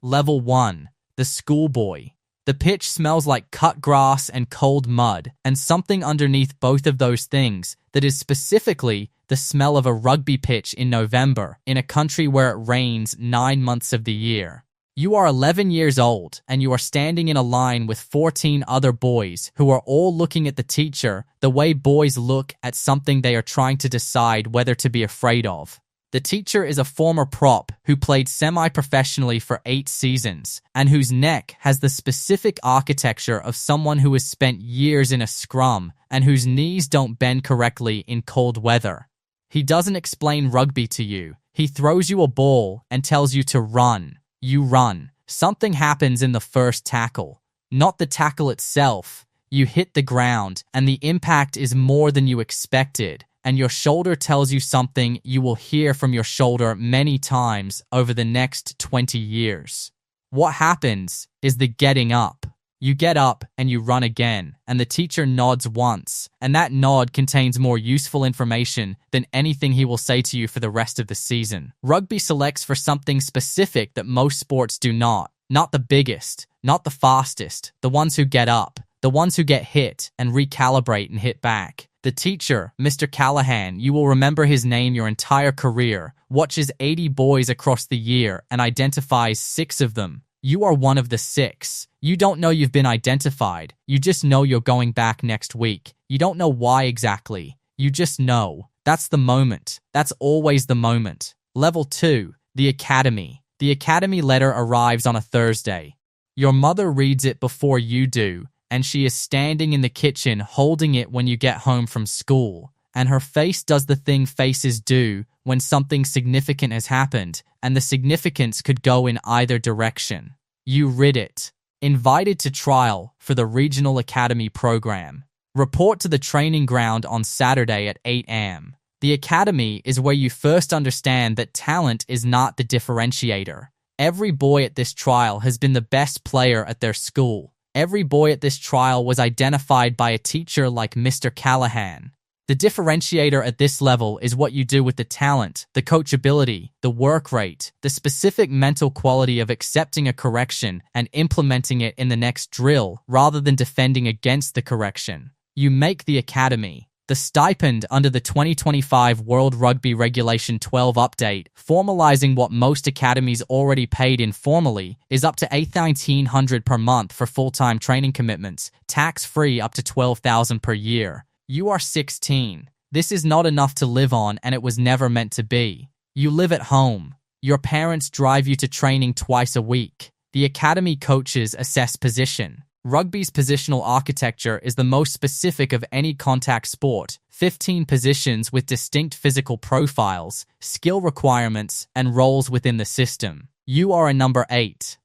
Level 1. The Schoolboy. The pitch smells like cut grass and cold mud, and something underneath both of those things that is specifically the smell of a rugby pitch in November in a country where it rains 9 months of the year. You are 11 years old, and you are standing in a line with 14 other boys who are all looking at the teacher the way boys look at something they are trying to decide whether to be afraid of. The teacher is a former prop who played semi-professionally for 8 seasons and whose neck has the specific architecture of someone who has spent years in a scrum and whose knees don't bend correctly in cold weather. He doesn't explain rugby to you. He throws you a ball and tells you to run. You run. Something happens in the first tackle. Not the tackle itself. You hit the ground and the impact is more than you expected. And your shoulder tells you something you will hear from your shoulder many times over the next 20 years. What happens is the getting up. You get up and you run again, and the teacher nods once, and that nod contains more useful information than anything he will say to you for the rest of the season. Rugby selects for something specific that most sports do not. Not the biggest, not the fastest, the ones who get up, the ones who get hit and recalibrate and hit back. The teacher, Mr. Callahan, you will remember his name your entire career, watches 80 boys across the year and identifies 6 of them. You are one of the 6. You don't know you've been identified. You just know you're going back next week. You don't know why exactly. You just know. That's the moment. That's always the moment. Level 2. The Academy. The Academy letter arrives on a Thursday. Your mother reads it before you do, and she is standing in the kitchen holding it when you get home from school, and her face does the thing faces do when something significant has happened, and the significance could go in either direction. You read it. Invited to trial for the Regional Academy program. Report to the training ground on Saturday at 8 a.m. The Academy is where you first understand that talent is not the differentiator. Every boy at this trial has been the best player at their school. Every boy at this trial was identified by a teacher like Mr. Callahan. The differentiator at this level is what you do with the talent, the coachability, the work rate, the specific mental quality of accepting a correction and implementing it in the next drill rather than defending against the correction. You make the Academy. The stipend under the 2025 World Rugby Regulation 12 update, formalizing what most academies already paid informally, is up to $8,900 per month for full-time training commitments, tax-free up to $12,000 per year. You are 16. This is not enough to live on, and it was never meant to be. You live at home. Your parents drive you to training twice a week. The academy coaches assess position. Rugby's positional architecture is the most specific of any contact sport. 15 positions with distinct physical profiles, skill requirements, and roles within the system. You are a number 8.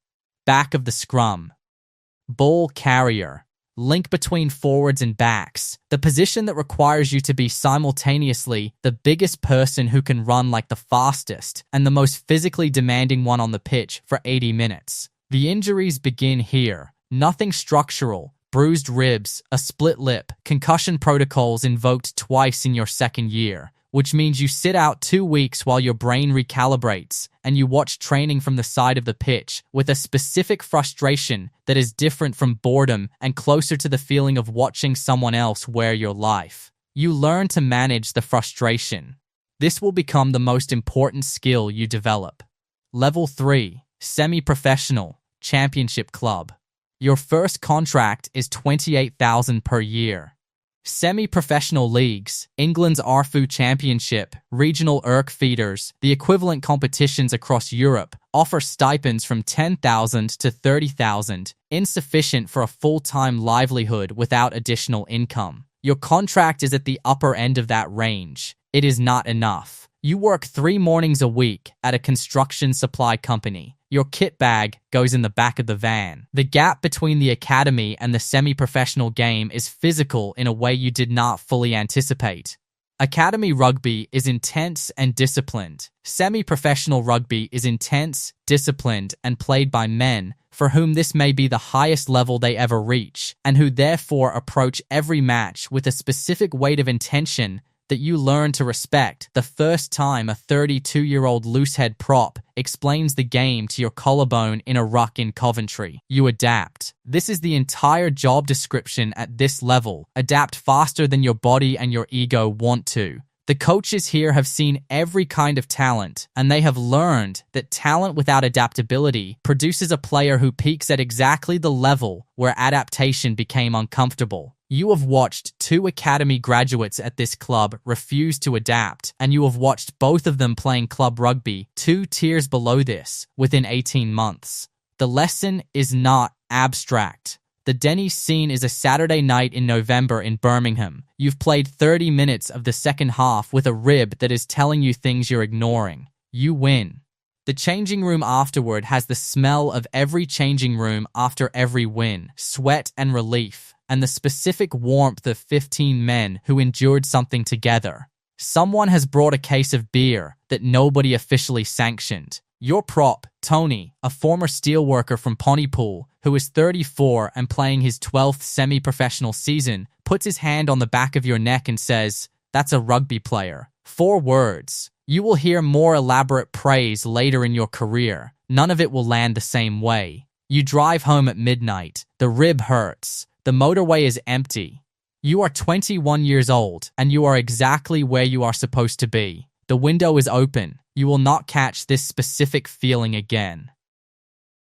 Back of the scrum. Ball carrier. Link between forwards and backs. The position that requires you to be simultaneously the biggest person who can run like the fastest and the most physically demanding one on the pitch for 80 minutes. The injuries begin here. Nothing structural, bruised ribs, a split lip, concussion protocols invoked twice in your second year, which means you sit out 2 weeks while your brain recalibrates and you watch training from the side of the pitch with a specific frustration that is different from boredom and closer to the feeling of watching someone else wear your life. You learn to manage the frustration. This will become the most important skill you develop. Level 3, semi-professional, championship club. Your first contract is $28,000 per year. Semi-professional leagues, England's RFU Championship, regional ERC feeders, the equivalent competitions across Europe, offer stipends from $10,000 to $30,000, insufficient for a full-time livelihood without additional income. Your contract is at the upper end of that range. It is not enough. You work 3 mornings a week at a construction supply company. Your kit bag goes in the back of the van. The gap between the academy and the semi-professional game is physical in a way you did not fully anticipate. Academy rugby is intense and disciplined. Semi-professional rugby is intense, disciplined, and played by men for whom this may be the highest level they ever reach, and who therefore approach every match with a specific weight of intention that you learn to respect the first time a 32-year-old loosehead prop explains the game to your collarbone in a ruck in Coventry. You adapt. This is the entire job description at this level. Adapt faster than your body and your ego want to. The coaches here have seen every kind of talent, and they have learned that talent without adaptability produces a player who peaks at exactly the level where adaptation became uncomfortable. You have watched 2 academy graduates at this club refuse to adapt, and you have watched both of them playing club rugby 2 tiers below this within 18 months. The lesson is not abstract. The Denny's scene is a Saturday night in November in Birmingham. You've played 30 minutes of the second half with a rib that is telling you things you're ignoring. You win. The changing room afterward has the smell of every changing room after every win, sweat and relief, and the specific warmth of 15 men who endured something together. Someone has brought a case of beer that nobody officially sanctioned. Your prop, Tony, a former steelworker from Pontypool, who is 34 and playing his 12th semi-professional season, puts his hand on the back of your neck and says, "That's a rugby player." 4 words. You will hear more elaborate praise later in your career. None of it will land the same way. You drive home at midnight. The rib hurts. The motorway is empty. You are 21 years old, and you are exactly where you are supposed to be. The window is open. You will not catch this specific feeling again.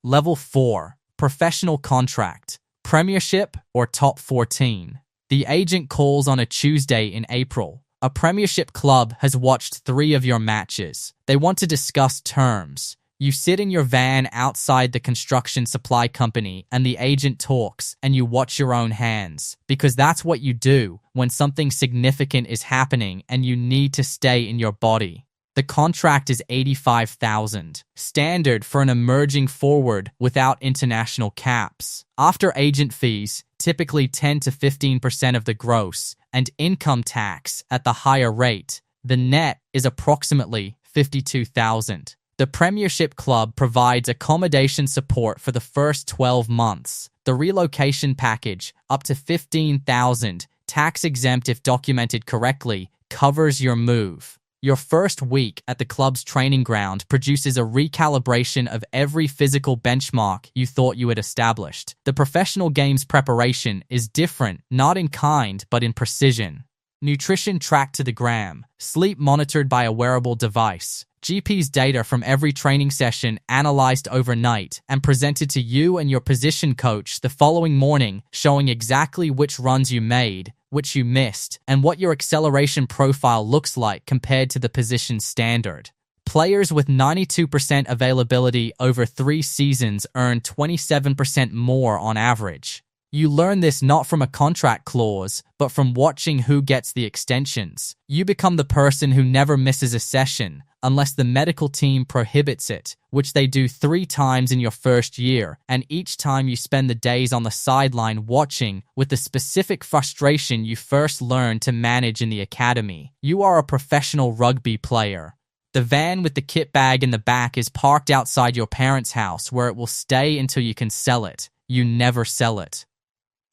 Level 4. Professional contract. Premiership or top 14. The agent calls on a Tuesday in April. A Premiership club has watched 3 of your matches. They want to discuss terms. You sit in your van outside the construction supply company and the agent talks and you watch your own hands. Because that's what you do when something significant is happening and you need to stay in your body. The contract is $85,000, standard for an emerging forward without international caps. After agent fees, typically 10 to 15% of the gross, and income tax at the higher rate, the net is approximately $52,000. The Premiership club provides accommodation support for the first 12 months. The relocation package, up to $15,000, tax-exempt if documented correctly, covers your move. Your first week at the club's training ground produces a recalibration of every physical benchmark you thought you had established. The professional game's preparation is different, not in kind, but in precision. Nutrition tracked to the gram, sleep monitored by a wearable device, GP's data from every training session analyzed overnight and presented to you and your position coach the following morning, showing exactly which runs you made, which you missed, and what your acceleration profile looks like compared to the position standard. Players with 92% availability over 3 seasons earn 27% more on average. You learn this not from a contract clause, but from watching who gets the extensions. You become the person who never misses a session, unless the medical team prohibits it, which they do 3 times in your first year, and each time you spend the days on the sideline watching with the specific frustration you first learned to manage in the academy. You are a professional rugby player. The van with the kit bag in the back is parked outside your parents' house where it will stay until you can sell it. You never sell it.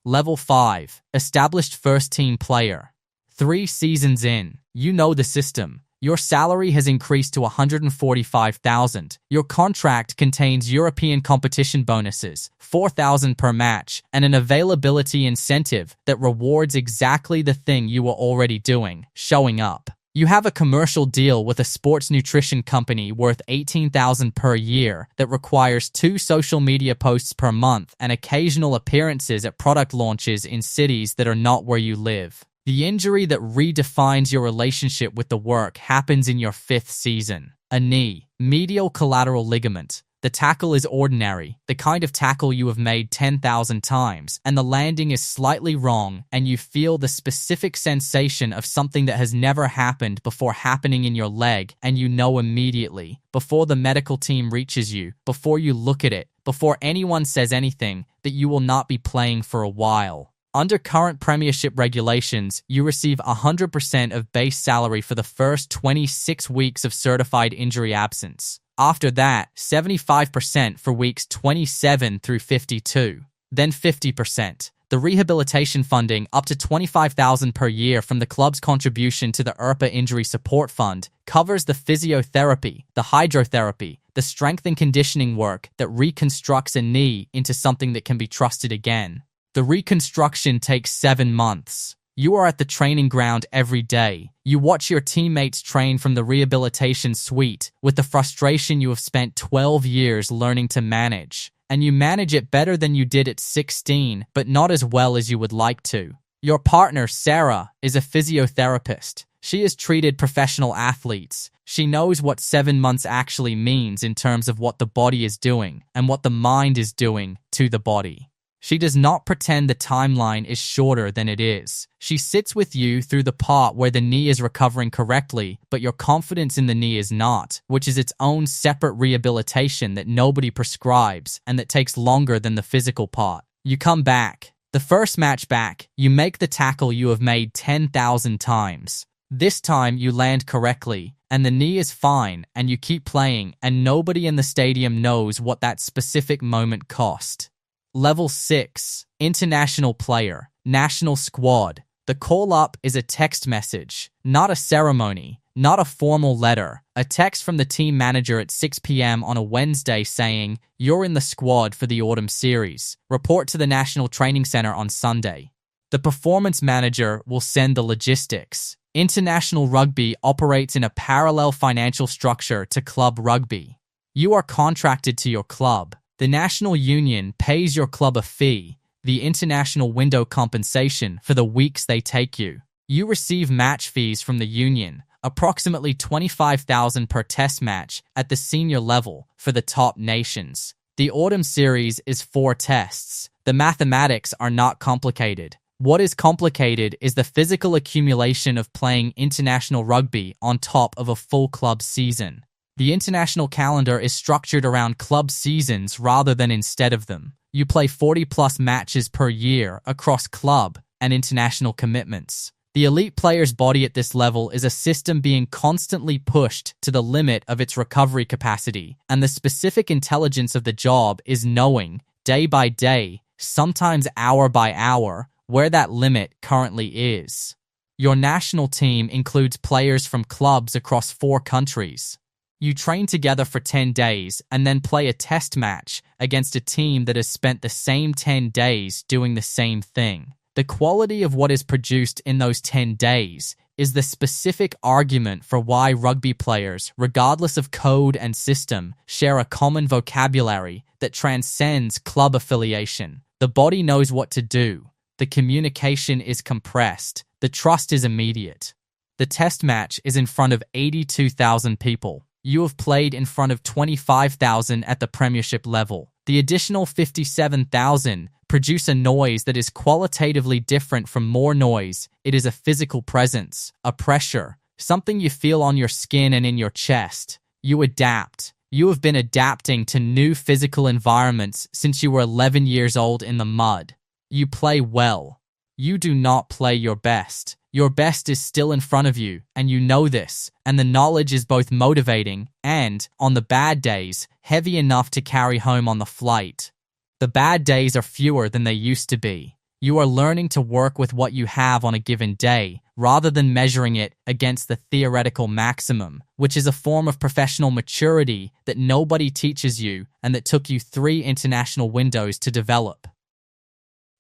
Level 5. Established first-team player. 3 seasons in, you know the system. Your salary has increased to $145,000. Your contract contains European competition bonuses, $4,000 per match, and an availability incentive that rewards exactly the thing you were already doing, showing up. You have a commercial deal with a sports nutrition company worth $18,000 per year that requires 2 social media posts per month and occasional appearances at product launches in cities that are not where you live. The injury that redefines your relationship with the work happens in your 5th season. A knee, medial collateral ligament. The tackle is ordinary, the kind of tackle you have made 10,000 times, and the landing is slightly wrong, and you feel the specific sensation of something that has never happened before happening in your leg, and you know immediately, before the medical team reaches you, before you look at it, before anyone says anything, that you will not be playing for a while. Under current Premiership regulations, you receive 100% of base salary for the first 26 weeks of certified injury absence. After that, 75% for weeks 27 through 52, then 50%, The rehabilitation funding, up to $25,000 per year from the club's contribution to the IRPA Injury Support Fund, covers the physiotherapy, the hydrotherapy, the strength and conditioning work that reconstructs a knee into something that can be trusted again. The reconstruction takes 7 months. You are at the training ground every day. You watch your teammates train from the rehabilitation suite with the frustration you have spent 12 years learning to manage. And you manage it better than you did at 16, but not as well as you would like to. Your partner, Sarah, is a physiotherapist. She has treated professional athletes. She knows what 7 months actually means in terms of what the body is doing and what the mind is doing to the body. She does not pretend the timeline is shorter than it is. She sits with you through the part where the knee is recovering correctly, but your confidence in the knee is not, which is its own separate rehabilitation that nobody prescribes and that takes longer than the physical part. You come back. The first match back, you make the tackle you have made 10,000 times. This time you land correctly, and the knee is fine, and you keep playing, and nobody in the stadium knows what that specific moment cost. Level 6. International Player. National Squad. The call-up is a text message, not a ceremony, not a formal letter. A text from the team manager at 6 p.m. on a Wednesday saying, "You're in the squad for the autumn series. Report to the National Training Center on Sunday." The performance manager will send the logistics. International Rugby operates in a parallel financial structure to club rugby. You are contracted to your club. The national union pays your club a fee, the international window compensation for the weeks they take you. You receive match fees from the union, approximately $25,000 per test match at the senior level for the top nations. The autumn series is 4 tests. The mathematics are not complicated. What is complicated is the physical accumulation of playing international rugby on top of a full club season. The international calendar is structured around club seasons rather than instead of them. You play 40-plus matches per year across club and international commitments. The elite player's body at this level is a system being constantly pushed to the limit of its recovery capacity, and the specific intelligence of the job is knowing, day by day, sometimes hour by hour, where that limit currently is. Your national team includes players from clubs across 4 countries. You train together for 10 days and then play a test match against a team that has spent the same 10 days doing the same thing. The quality of what is produced in those 10 days is the specific argument for why rugby players, regardless of code and system, share a common vocabulary that transcends club affiliation. The body knows what to do. The communication is compressed. The trust is immediate. The test match is in front of 82,000 people. You have played in front of 25,000 at the Premiership level. The additional 57,000 produce a noise that is qualitatively different from more noise. It is a physical presence, a pressure, something you feel on your skin and in your chest. You adapt. You have been adapting to new physical environments since you were 11 years old in the mud. You play well. You do not play your best. Your best is still in front of you, and you know this, and the knowledge is both motivating and, on the bad days, heavy enough to carry home on the flight. The bad days are fewer than they used to be. You are learning to work with what you have on a given day, rather than measuring it against the theoretical maximum, which is a form of professional maturity that nobody teaches you and that took you 3 international windows to develop.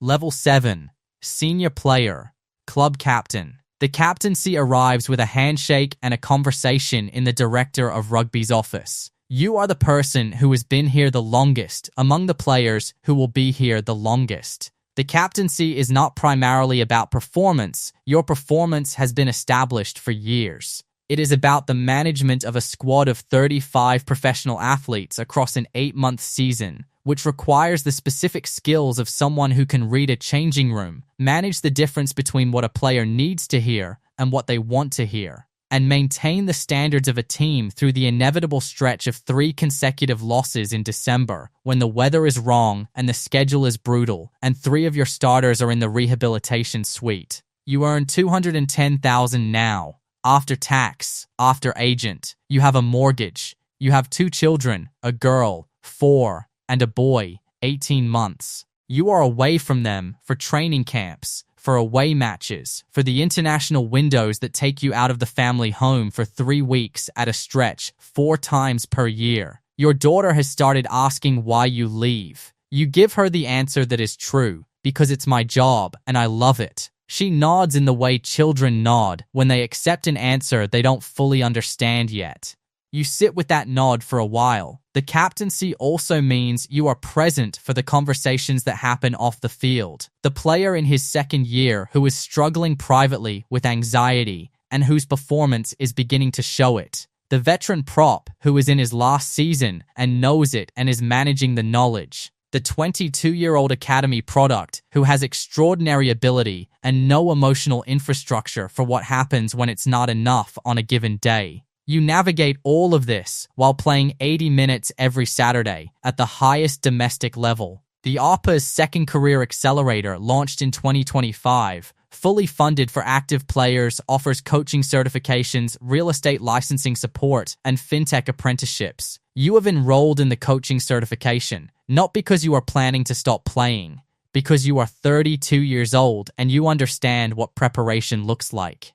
Level 7. Senior Player. Club Captain. The captaincy arrives with a handshake and a conversation in the director of rugby's office. You are the person who has been here the longest among the players who will be here the longest. The captaincy is not primarily about performance. Your performance has been established for years. It is about the management of a squad of 35 professional athletes across an 8-month season, which requires the specific skills of someone who can read a changing room, manage the difference between what a player needs to hear and what they want to hear, and maintain the standards of a team through the inevitable stretch of 3 consecutive losses in December, when the weather is wrong and the schedule is brutal, and 3 of your starters are in the rehabilitation suite. You earn $210,000 now. After tax, after agent, you have a mortgage. You have 2 children, a girl, 4, and a boy, 18 months. You are away from them for training camps, for away matches, for the international windows that take you out of the family home for 3 weeks at a stretch 4 times per year. Your daughter has started asking why you leave. You give her the answer that is true, because it's my job and I love it. She nods in the way children nod when they accept an answer they don't fully understand yet. You sit with that nod for a while. The captaincy also means you are present for the conversations that happen off the field. The player in his second year who is struggling privately with anxiety and whose performance is beginning to show it. The veteran prop who is in his last season and knows it and is managing the knowledge. The 22-year-old academy product who has extraordinary ability and no emotional infrastructure for what happens when it's not enough on a given day. You navigate all of this while playing 80 minutes every Saturday at the highest domestic level. The APA's second career accelerator, launched in 2025, fully funded for active players, offers coaching certifications, real estate licensing support, and fintech apprenticeships. You have enrolled in the coaching certification, not because you are planning to stop playing, because you are 32 years old and you understand what preparation looks like.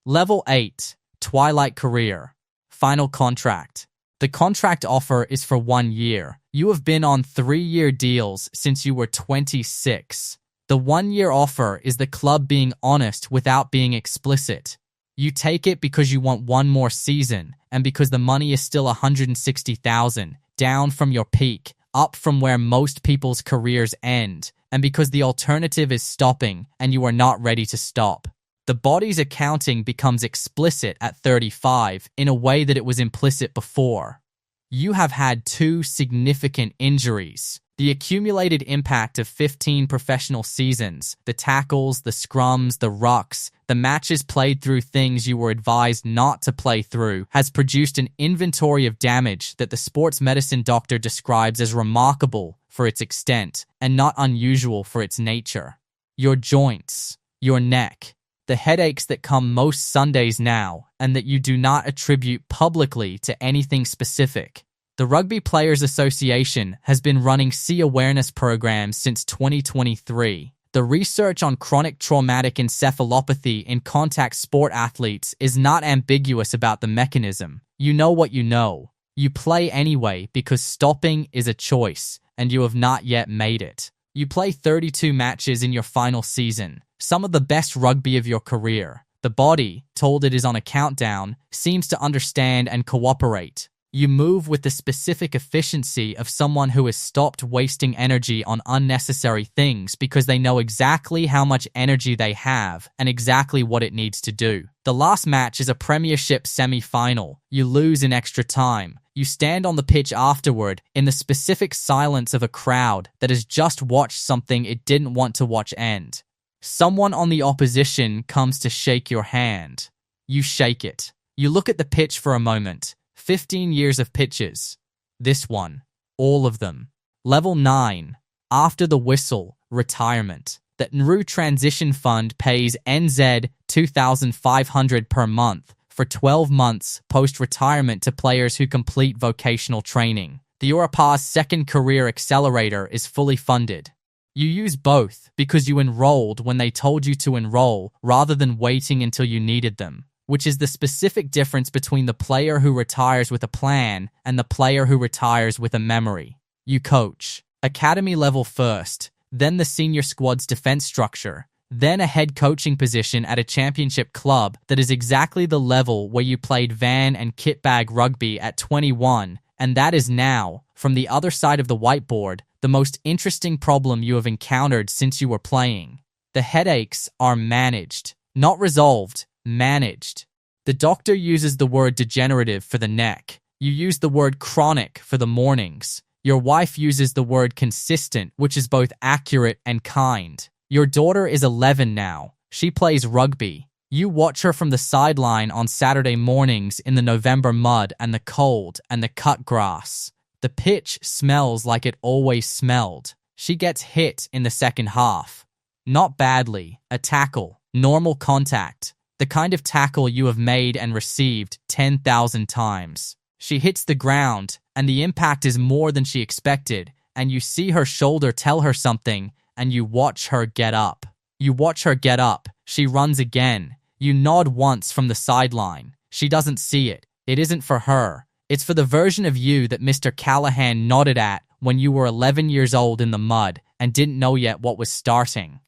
Level 8, Twilight Career. Final contract. The contract offer is for 1 year. You have been on 3-year deals since you were 26. The 1-year offer is the club being honest without being explicit. You take it because you want one more season and because the money is still $160,000, down from your peak, up from where most people's careers end, and because the alternative is stopping and you are not ready to stop. The body's accounting becomes explicit at 35 in a way that it was implicit before. You have had 2 significant injuries. The accumulated impact of 15 professional seasons, the tackles, the scrums, the rucks, the matches played through things you were advised not to play through, has produced an inventory of damage that the sports medicine doctor describes as remarkable for its extent and not unusual for its nature. Your joints, your neck, the headaches that come most Sundays now and that you do not attribute publicly to anything specific. The Rugby Players Association has been running sea awareness programs since 2023. The research on chronic traumatic encephalopathy in contact sport athletes is not ambiguous about the mechanism. You know what you know. You play anyway because stopping is a choice, and you have not yet made it. You play 32 matches in your final season, some of the best rugby of your career. The body, told it is on a countdown, seems to understand and cooperate. You move with the specific efficiency of someone who has stopped wasting energy on unnecessary things because they know exactly how much energy they have and exactly what it needs to do. The last match is a Premiership semi-final. You lose in extra time. You stand on the pitch afterward in the specific silence of a crowd that has just watched something it didn't want to watch end. Someone on the opposition comes to shake your hand. You shake it. You look at the pitch for a moment. 15 years of pitches. This one. All of them. Level 9. After the whistle, retirement. The NRU Transition Fund pays NZ $2,500 per month for 12 months post-retirement to players who complete vocational training. The Europa's second career accelerator is fully funded. You use both because you enrolled when they told you to enroll rather than waiting until you needed them, which is the specific difference between the player who retires with a plan and the player who retires with a memory. You coach. Academy level first, then the senior squad's defense structure, then a head coaching position at a championship club that is exactly the level where you played van and kitbag rugby at 21, and that is now, from the other side of the whiteboard, the most interesting problem you have encountered since you were playing. The headaches are managed, not resolved. Managed. The doctor uses the word degenerative for the neck. You use the word chronic for the mornings. Your wife uses the word consistent, which is both accurate and kind. Your daughter is 11 now. She plays rugby. You watch her from the sideline on Saturday mornings in the November mud and the cold and the cut grass. The pitch smells like it always smelled. She gets hit in the second half. Not badly. A tackle. Normal contact. The kind of tackle you have made and received 10,000 times. She hits the ground, and the impact is more than she expected, and you see her shoulder tell her something, and you watch her get up. You watch her get up. She runs again. You nod once from the sideline. She doesn't see it. It isn't for her. It's for the version of you that Mr. Callahan nodded at when you were 11 years old in the mud and didn't know yet what was starting.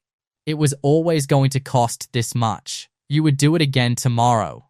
It was always going to cost this much. You would do it again tomorrow.